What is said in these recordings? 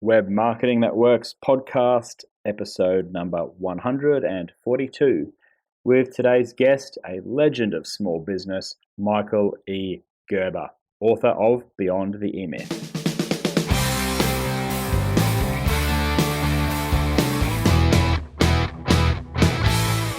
Web Marketing That Works podcast, episode number 142, with today's guest, a legend of small business, Michael E. Gerber, author of Beyond the E-Myth.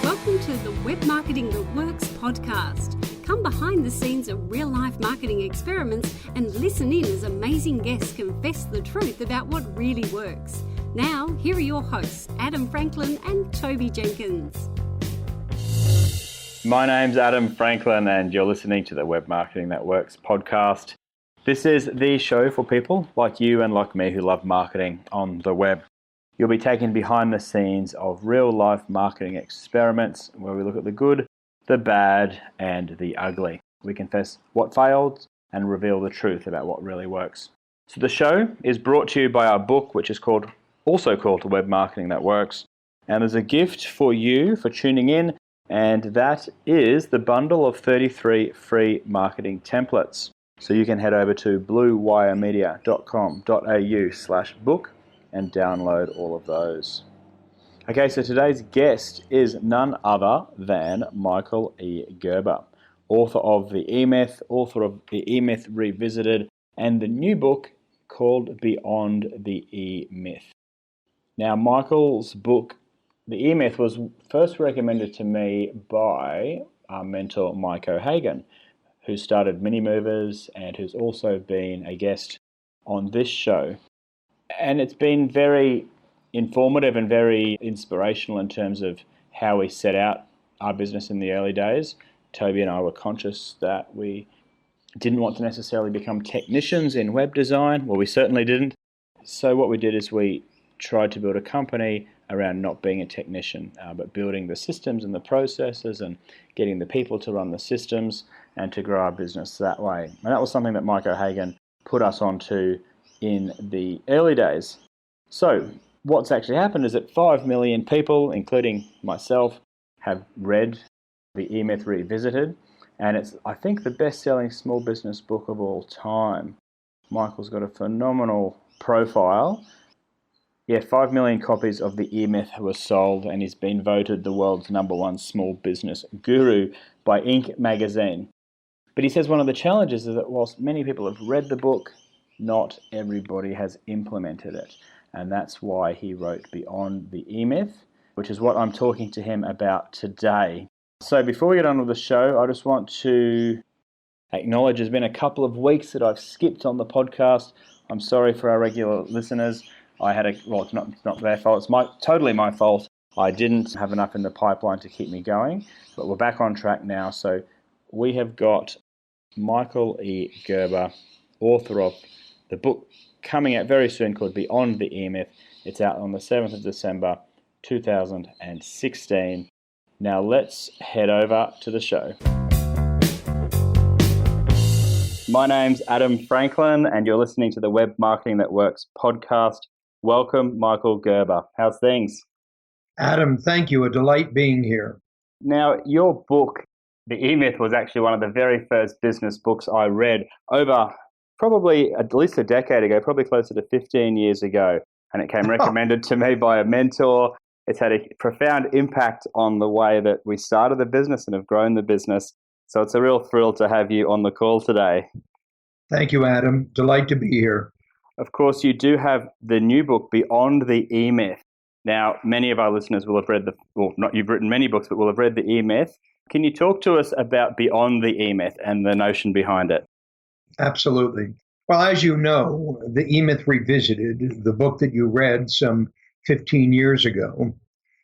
Welcome to the Web Marketing That Works podcast. Come behind the scenes of real-life marketing experiments and listen in as amazing guests confess the truth about what really works. Now, here are your hosts, Adam Franklin and Toby Jenkins. My name's Adam Franklin, and you're listening to the Web Marketing That Works podcast. This is the show for people like you and like me who love marketing on the web. You'll be taken behind the scenes of real-life marketing experiments where we look at the good, the bad, and the ugly. We confess what failed and reveal the truth about what really works. So the show is brought to you by our book, which is also called The Web Marketing That Works. And there's a gift for you for tuning in, and that is the bundle of 33 free marketing templates. So you can head over to bluewiremedia.com.au/book and download all of those. Okay, so today's guest is none other than Michael E. Gerber, author of The E-Myth, author of The E-Myth Revisited, and the new book called Beyond the E-Myth. Now, Michael's book, The E-Myth, was first recommended to me by our mentor, Michael Hagan, who started Mini Movers and who's also been a guest on this show. And it's been very informative and very inspirational in terms of how we set out our business in the early days. Toby and I were conscious that we didn't want to necessarily become technicians in web design. Well, we certainly didn't. So what we did is we tried to build a company around not being a technician, but building the systems and the processes and getting the people to run the systems and to grow our business that way. And that was something that Michael Hagan put us onto in the early days. So what's actually happened is that 5 million people, including myself, have read The E-Myth Revisited, and it's, I think, the best-selling small business book of all time. Michael's got a phenomenal profile. 5 million copies of The E-Myth were sold, and he's been voted the world's #1 small business guru by Inc. magazine. But he says one of the challenges is that whilst many people have read the book, not everybody has implemented it. And that's why he wrote Beyond the E-Myth, which is what I'm talking to him about today. So before we get on with the show, I just want to acknowledge there's been a couple of weeks that I've skipped on the podcast. I'm sorry for our regular listeners. It's not their fault. It's totally my fault. I didn't have enough in the pipeline to keep me going, but we're back on track now. So we have got Michael E. Gerber, author of the book coming out very soon called Beyond the E-Myth. It's out on the 7th of December, 2016. Now let's head over to the show. My name's Adam Franklin, and you're listening to the Web Marketing That Works podcast. Welcome, Michael Gerber. How's things? Adam, thank you. A delight being here. Now, your book, The E-Myth, was actually one of the very first business books I read over probably at least a decade ago, probably closer to 15 years ago. And it came recommended to me by a mentor. It's had a profound impact on the way that we started the business and have grown the business. So it's a real thrill to have you on the call today. Thank you, Adam. Delight to be here. Of course, you do have the new book, Beyond the E-Myth. Now, many of our listeners will have read you've written many books, but will have read the E-Myth. Can you talk to us about Beyond the E-Myth and the notion behind it? Absolutely. Well, as you know, The E-Myth Revisited, the book that you read some 15 years ago,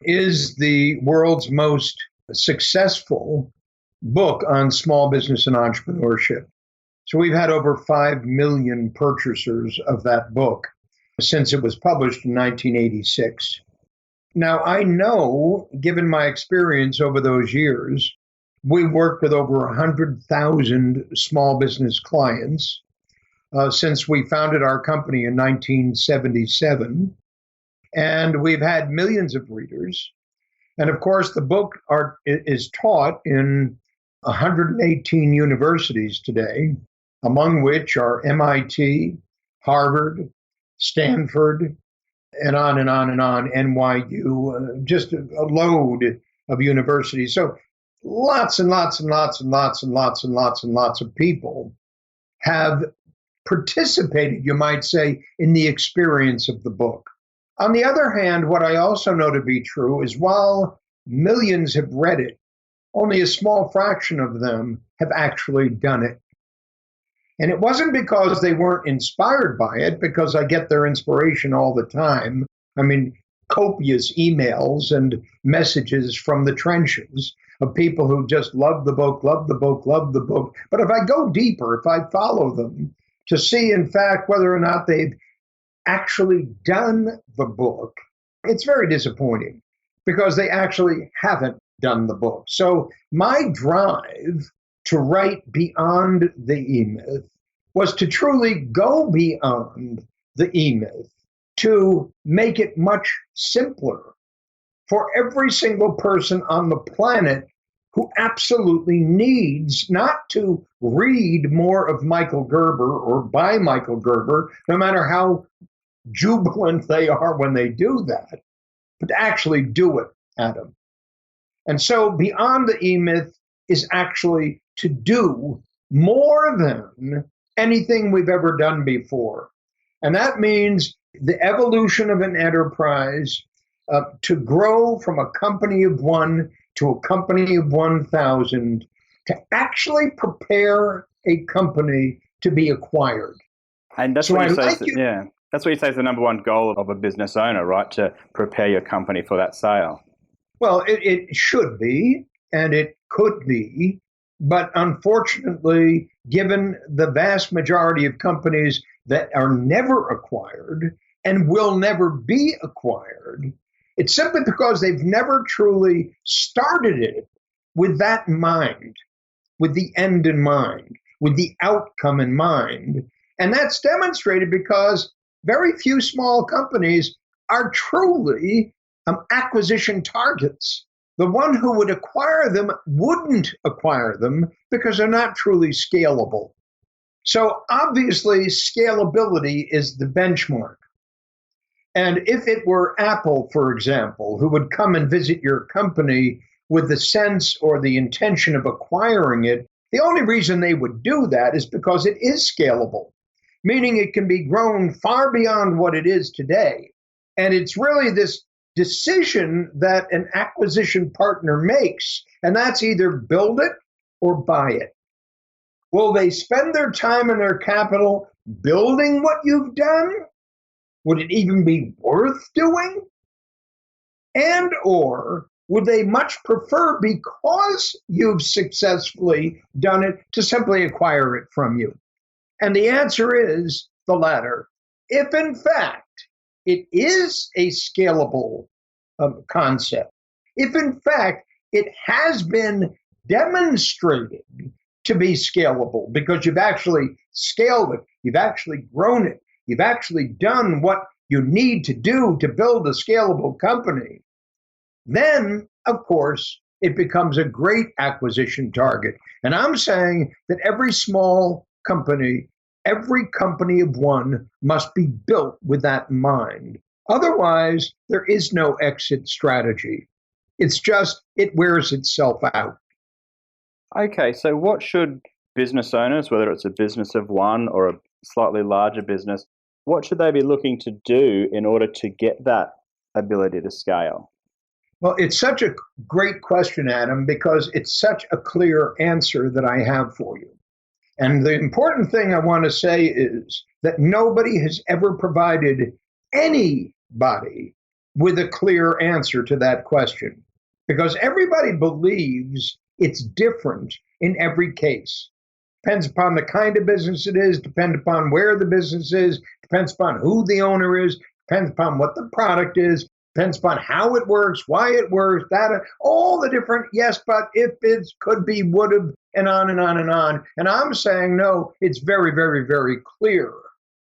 is the world's most successful book on small business and entrepreneurship. So we've had over 5 million purchasers of that book since it was published in 1986. Now, I know, given my experience over those years, we worked with over 100,000 small business clients since we founded our company in 1977. And we've had millions of readers. And of course, the book is taught in 118 universities today, among which are MIT, Harvard, Stanford, and on and on and on, NYU, just a load of universities. So lots and lots and lots and lots and lots and lots and lots of people have participated, you might say, in the experience of the book. On the other hand, what I also know to be true is while millions have read it, only a small fraction of them have actually done it. And it wasn't because they weren't inspired by it, because I get their inspiration all the time. I mean, copious emails and messages from the trenches of people who just love the book, love the book, love the book. But if I go deeper, if I follow them to see, in fact, whether or not they've actually done the book, it's very disappointing because they actually haven't done the book. So my drive to write beyond the E-Myth was to truly go beyond the E-Myth, to make it much simpler for every single person on the planet who absolutely needs not to read more of Michael Gerber or buy Michael Gerber, no matter how jubilant they are when they do that, but to actually do it, Adam. And so beyond the E-Myth is actually to do more than anything we've ever done before. And that means the evolution of an enterprise to grow from a company of one to a company of 1,000, to actually prepare a company to be acquired. And that's what you say. That's what you say is the number one goal of a business owner, right? To prepare your company for that sale. Well, it should be, and it could be, but unfortunately, given the vast majority of companies that are never acquired and will never be acquired, it's simply because they've never truly started it with that in mind, with the end in mind, with the outcome in mind. And that's demonstrated because very few small companies are truly acquisition targets. The one who would acquire them wouldn't acquire them because they're not truly scalable. So obviously, scalability is the benchmark. And if it were Apple, for example, who would come and visit your company with the sense or the intention of acquiring it, the only reason they would do that is because it is scalable, meaning it can be grown far beyond what it is today. And it's really this decision that an acquisition partner makes, and that's either build it or buy it. Will they spend their time and their capital building what you've done? Would it even be worth doing? And or would they much prefer, because you've successfully done it, to simply acquire it from you? And the answer is the latter. If in fact it is a scalable concept, if in fact it has been demonstrated to be scalable because you've actually scaled it, you've actually grown it, you've actually done what you need to do to build a scalable company, then, of course, it becomes a great acquisition target. And I'm saying that every small company, every company of one must be built with that in mind. Otherwise, there is no exit strategy. It's just, it wears itself out. Okay, so what should business owners, whether it's a business of one or a slightly larger business, what should they be looking to do in order to get that ability to scale? Well, it's such a great question, Adam, because it's such a clear answer that I have for you. And the important thing I want to say is that nobody has ever provided anybody with a clear answer to that question, because everybody believes it's different in every case. Depends upon the kind of business it is, depends upon where the business is, depends upon who the owner is, depends upon what the product is, depends upon how it works, why it works, that, all the different yes, but, if, it's, could be, would have, and on and on and on. And I'm saying, no, it's very, very, very clear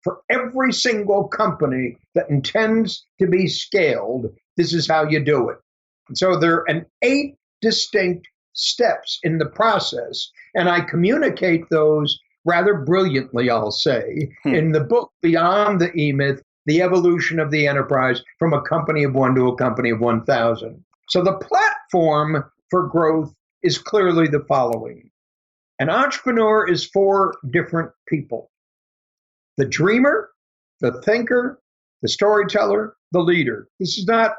for every single company that intends to be scaled, this is how you do it. And so there are 8 distinct steps in the process, and I communicate those rather brilliantly, I'll say, in the book Beyond the E-Myth, the evolution of the enterprise from a company of one to a company of 1,000. So the platform for growth is clearly the following. An entrepreneur is four different people: the dreamer, the thinker, the storyteller, the leader. This is not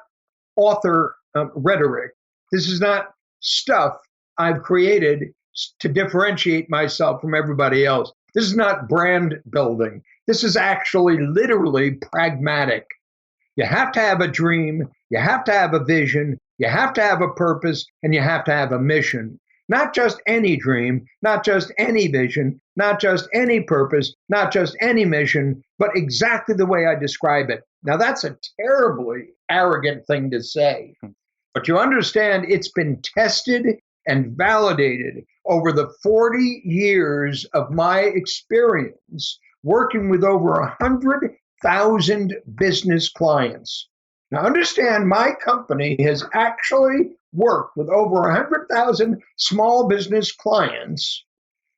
author rhetoric. This is not stuff I've created to differentiate myself from everybody else. This is not brand building. This is actually literally pragmatic. You have to have a dream, you have to have a vision, you have to have a purpose, and you have to have a mission. Not just any dream, not just any vision, not just any purpose, not just any mission, but exactly the way I describe it. Now, that's a terribly arrogant thing to say, but you understand it's been tested and validated over the 40 years of my experience working with over 100,000 business clients. Now, understand my company has actually worked with over 100,000 small business clients,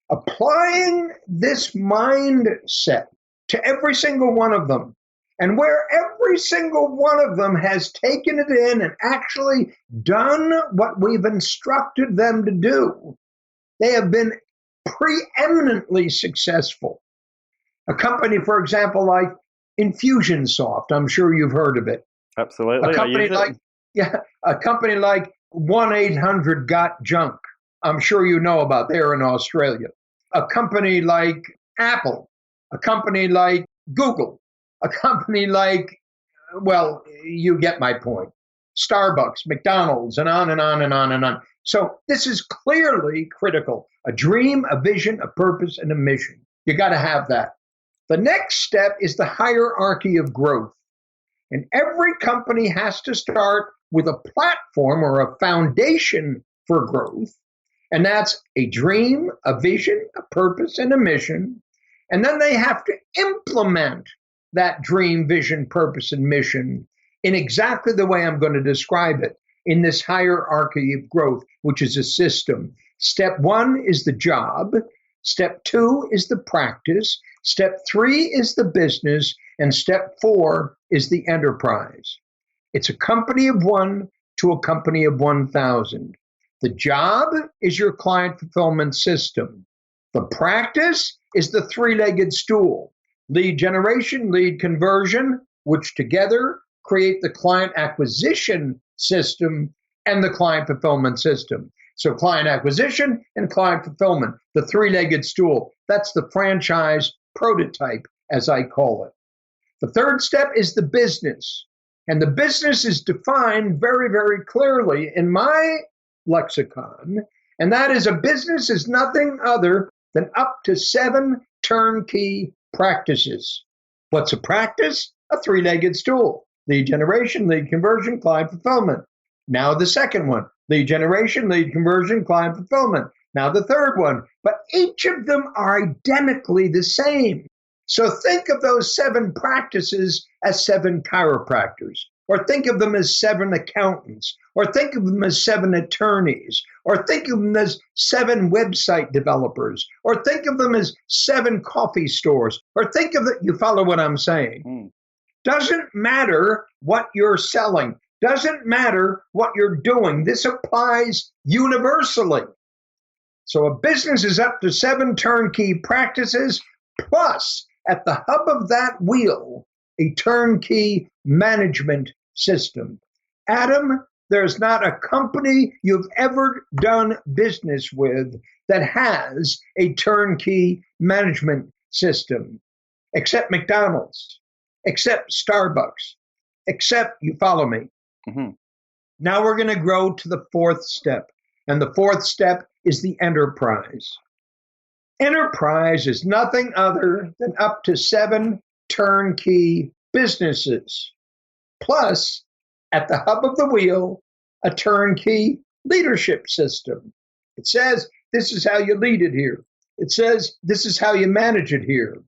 applying this mindset to every single one of them. And where every single one of them has taken it in and actually done what we've instructed them to do, they have been preeminently successful. A company, for example, like Infusionsoft, I'm sure you've heard of it. Absolutely. A company like 1-800-GOT-JUNK. I'm sure you know about. They're in Australia. A company like Apple. A company like Google. A company like, well, you get my point. Starbucks, McDonald's, and on and on and on and on. So this is clearly critical. A dream, a vision, a purpose, and a mission. You got to have that. The next step is the hierarchy of growth. And every company has to start with a platform or a foundation for growth. And that's a dream, a vision, a purpose, and a mission. And then they have to implement that dream, vision, purpose, and mission in exactly the way I'm going to describe it in this hierarchy of growth, which is a system. Step 1 is the job. Step 2 is the practice. Step 3 is the business. And step 4 is the enterprise. It's a company of one to a company of 1,000. The job is your client fulfillment system. The practice is the three-legged stool. Lead generation, lead conversion, which together create the client acquisition system and the client fulfillment system. So client acquisition and client fulfillment, the three-legged stool. That's the franchise prototype, as I call it. The third step is the business. And the business is defined very, very clearly in my lexicon. And that is, a business is nothing other than up to 7 turnkey practices. What's a practice? A three-legged stool. Lead generation, lead conversion, client fulfillment. Now the second one, lead generation, lead conversion, client fulfillment. Now the third one. But each of them are identically the same. So think of those 7 practices as 7 chiropractors, or think of them as 7 accountants, or think of them as 7 attorneys, or think of them as 7 website developers, or think of them as 7 coffee stores, or think of it, you follow what I'm saying? Doesn't matter what you're selling, doesn't matter what you're doing. This applies universally. So a business is up to 7 turnkey practices, plus at the hub of that wheel, a turnkey management system. Adam, there's not a company you've ever done business with that has a turnkey management system, except McDonald's, except Starbucks, except, you follow me. Now we're going to grow to the 4th step. And the 4th step is the enterprise. Enterprise is nothing other than up to 7 turnkey businesses, plus, at the hub of the wheel, a turnkey leadership system. It says, this is how you lead it here. It says, this is how you manage it here.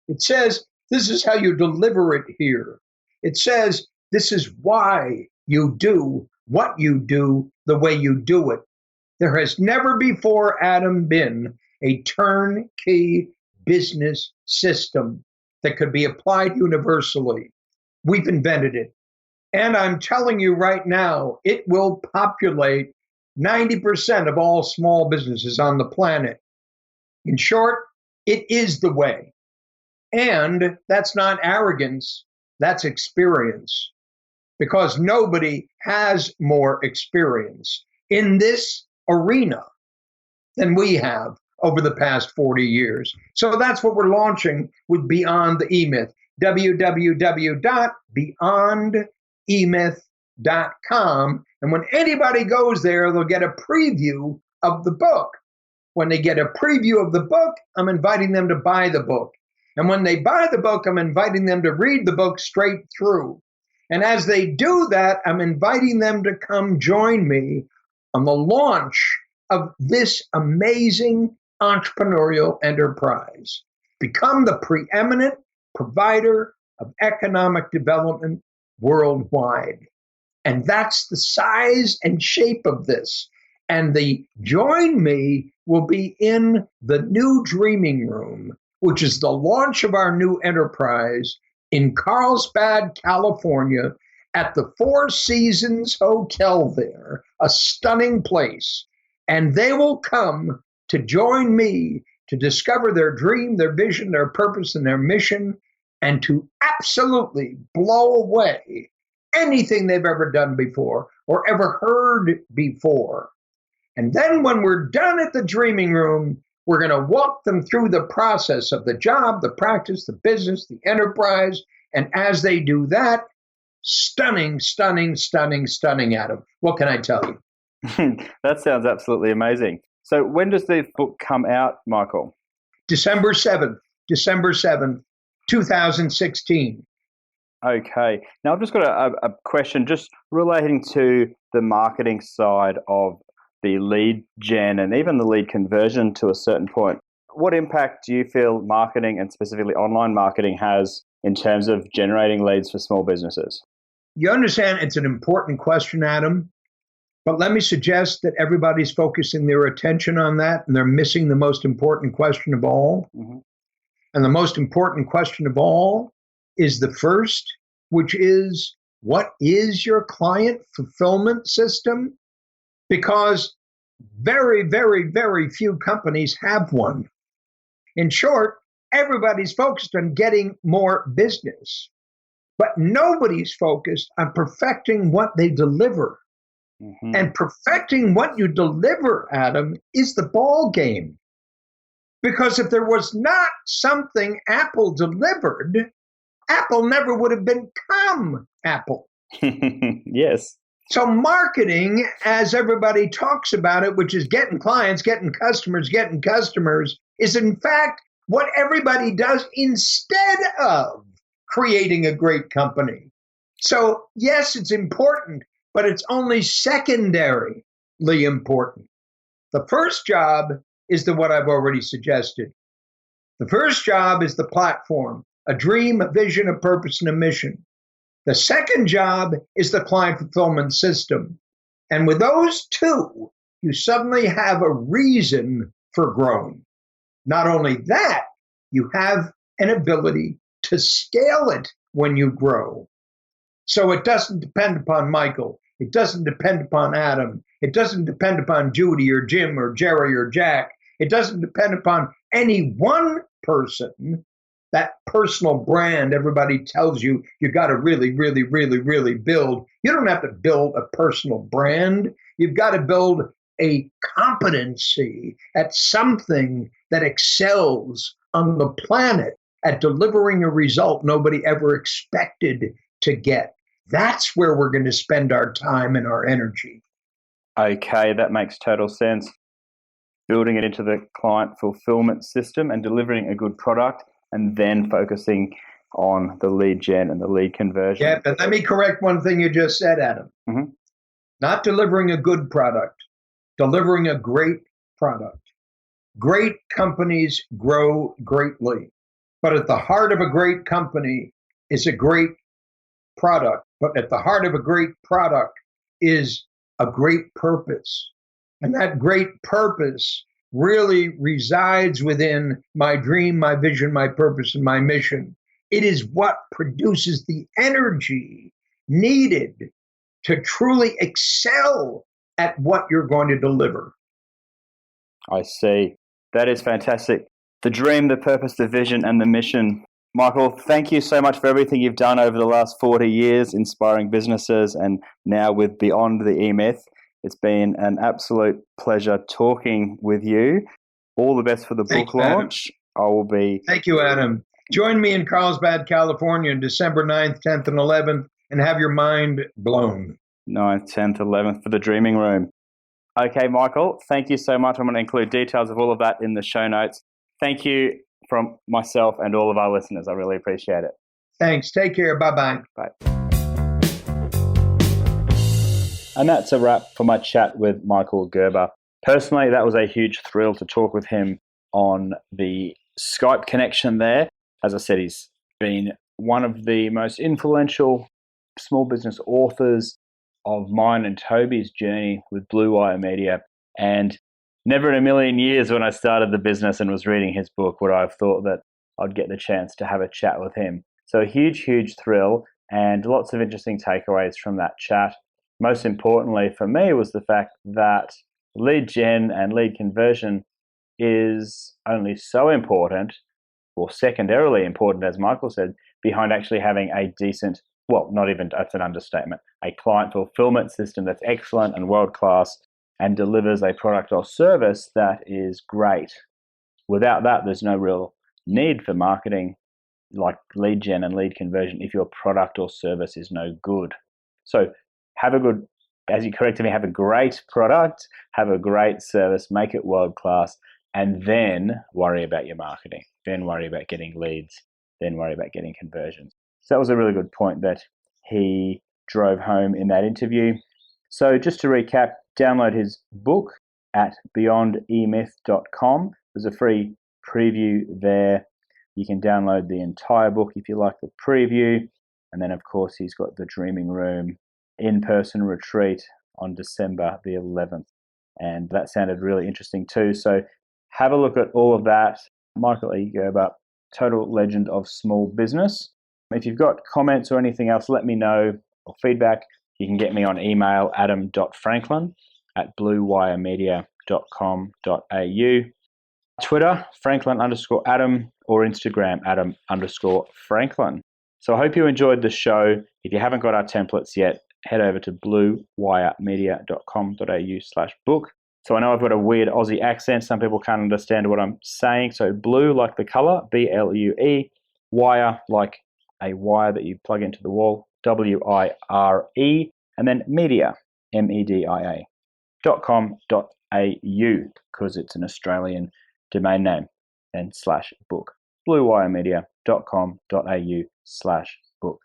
It says, this is how you deliver it here. It says, this is why you do what you do the way you do it. There has never before, Adam, been a turnkey business system that could be applied universally. We've invented it. And I'm telling you right now, it will populate 90% of all small businesses on the planet. In short, it is the way. And that's not arrogance, that's experience. Because nobody has more experience in this arena than we have over the past 40 years. So that's what we're launching with Beyond the E-Myth, www.beyondemyth.com. And when anybody goes there, they'll get a preview of the book. When they get a preview of the book, I'm inviting them to buy the book. And when they buy the book, I'm inviting them to read the book straight through. And as they do that, I'm inviting them to come join me on the launch of this amazing entrepreneurial enterprise. Become the preeminent provider of economic development worldwide. And that's the size and shape of this. And the join me will be in the new Dreaming Room, which is the launch of our new enterprise in Carlsbad, California, at the Four Seasons Hotel there, a stunning place. And they will come to join me to discover their dream, their vision, their purpose, and their mission, and to absolutely blow away anything they've ever done before or ever heard before. And then when we're done at the Dreaming Room, we're going to walk them through the process of the job, the practice, the business, the enterprise. And as they do that, stunning, stunning, stunning, stunning, Adam. What can I tell you? That sounds absolutely amazing. So when does the book come out, Michael? December 7th, 2016. Okay. Now I've just got a question just relating to the marketing side of the lead gen and even the lead conversion to a certain point. What impact do you feel marketing and specifically online marketing has in terms of generating leads for small businesses? You understand it's an important question, Adam, but let me suggest that everybody's focusing their attention on that and they're missing the most important question of all. Mm-hmm. And the most important question of all is the first, which is, what is your client fulfillment system? Because very, very, very few companies have one. In short, everybody's focused on getting more business, but nobody's focused on perfecting what they deliver. Mm-hmm. And perfecting what you deliver, Adam, is the ball game. Because if there was not something Apple delivered, Apple never would have become Apple. Yes. So marketing, as everybody talks about it, which is getting clients, getting customers, is in fact what everybody does instead of creating a great company. So yes, it's important, but it's only secondarily important. The first job is what I've already suggested. The first job is the platform, a dream, a vision, a purpose, and a mission. The second job is the client fulfillment system. And with those two, you suddenly have a reason for growing. Not only that, you have an ability to scale it when you grow. So it doesn't depend upon Michael. It doesn't depend upon Adam. It doesn't depend upon Judy or Jim or Jerry or Jack. It doesn't depend upon any one person. That personal brand everybody tells you got to really, really, really, really build. You don't have to build a personal brand. You've got to build a competency at something that excels on the planet at delivering a result nobody ever expected to get. That's where we're going to spend our time and our energy. Okay, that makes total sense. Building it into the client fulfillment system and delivering a good product, and then focusing on the lead gen and the lead conversion. Yeah, but let me correct one thing you just said, Adam. Mm-hmm. Not delivering a good product, delivering a great product. Great companies grow greatly, but at the heart of a great company is a great product. But at the heart of a great product is a great purpose. And that great purpose really resides within my dream, my vision, my purpose, and my mission. It is what produces the energy needed to truly excel at what you're going to deliver. I see. That is fantastic. The dream, the purpose, the vision, and the mission. Michael, thank you so much for everything you've done over the last 40 years, inspiring businesses, and now with Beyond the E-Myth. It's been an absolute pleasure talking with you. All the best for the book launch. I will be... Thank you, Adam. Join me in Carlsbad, California on December 9th, 10th, and 11th, and have your mind blown. 9th, 10th, 11th for the Dreaming Room. Okay, Michael, thank you so much. I'm going to include details of all of that in the show notes. Thank you from myself and all of our listeners. I really appreciate it. Thanks. Take care. Bye-bye. Bye. And that's a wrap for my chat with Michael Gerber. Personally, that was a huge thrill to talk with him on the Skype connection there. As I said, he's been one of the most influential small business authors of mine and Toby's journey with Bluewire Media. And never in a million years when I started the business and was reading his book would I have thought that I'd get the chance to have a chat with him. So a huge, huge thrill and lots of interesting takeaways from that chat. Most importantly for me was the fact that lead gen and lead conversion is only so important, or secondarily important, as Michael said, behind actually having a decent, well, not even, that's an understatement, a client fulfillment system that's excellent and world-class and delivers a product or service that is great. Without that, there's no real need for marketing like lead gen and lead conversion if your product or service is no good. So have a good, as you corrected me, have a great product, have a great service, make it world-class, and then worry about your marketing, then worry about getting leads, then worry about getting conversions. So that was a really good point that he drove home in that interview. So just to recap, download his book at beyondemyth.com. There's a free preview there. You can download the entire book if you like the preview. And then, of course, he's got the Dreaming Room in-person retreat on December the 11th. And that sounded really interesting too. So have a look at all of that. Michael E. Gerber, total legend of small business. If you've got comments or anything else, let me know, or feedback. You can get me on email, adam.franklin@bluewiremedia.com.au. Twitter, Franklin_Adam, or Instagram, Adam_Franklin. So I hope you enjoyed the show. If you haven't got our templates yet, head over to bluewiremedia.com.au/book. So I know I've got a weird Aussie accent. Some people can't understand what I'm saying. So blue like the color, BLUE, wire like a wire that you plug into the wall, WIRE, and then media, MEDIA.com.au, because it's an Australian domain name, and /book, bluewiremedia.com.au/book.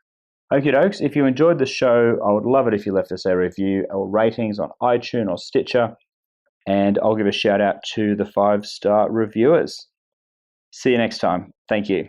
Okie dokes, if you enjoyed the show, I would love it if you left us a review or ratings on iTunes or Stitcher, and I'll give a shout out to the 5-star reviewers. See you next time. Thank you.